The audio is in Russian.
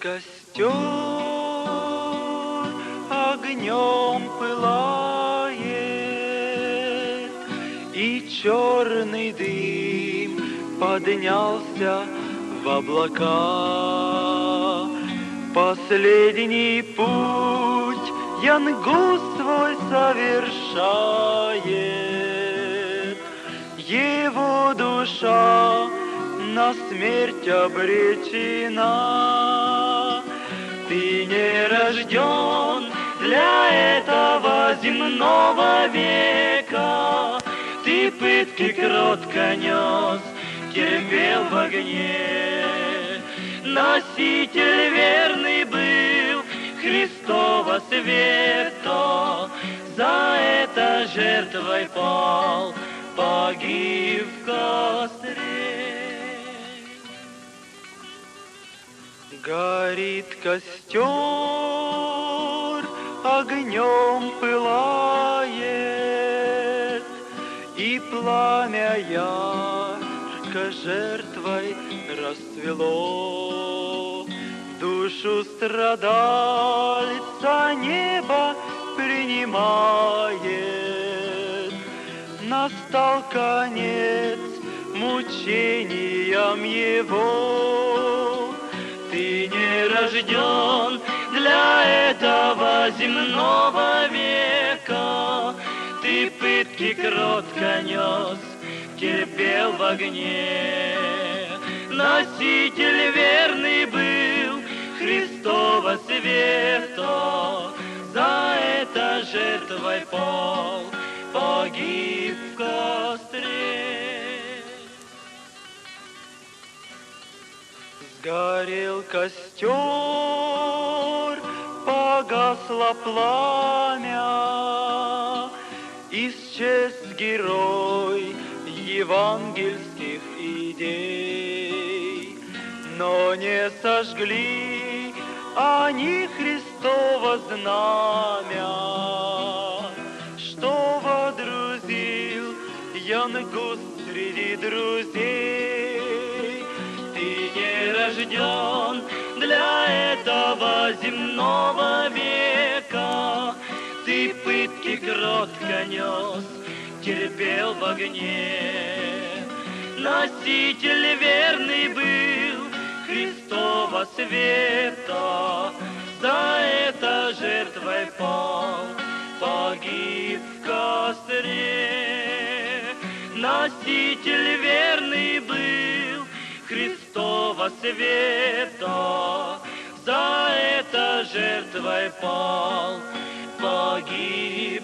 костер огнем пылает, и черный дым поднялся в облака. Последний путь Янгус свой совершает, его душа на смерть обречена. Ты не рожден для этого земного века, ты пытки кротко нес, терпел в огне. Носитель верный был Христова света, за это жертвой пал, погиб в костре. Горит костер, огнем пылает, и пламя ярко жертвой расцвело. Душу страдальца небо принимает. Настал конец мучениям его. Ты не рожден для этого земного века, ты пытки кротко нес, терпел в огне. Носитель верный был Христова света, за это жертвой пал, погиб в костре. Сгорел костер, погасло пламя, исчез герой евангельских идей. Но не сожгли они Христово знамя, что водрузил Янгус среди друзей. Ты не рожден для этого земного века, ты пытки кротко нес, терпел в огне. Носитель верный был Христова света, за это жертвой пал, погиб в костре. Носитель верный был Христова света, за это жертвой пал, погиб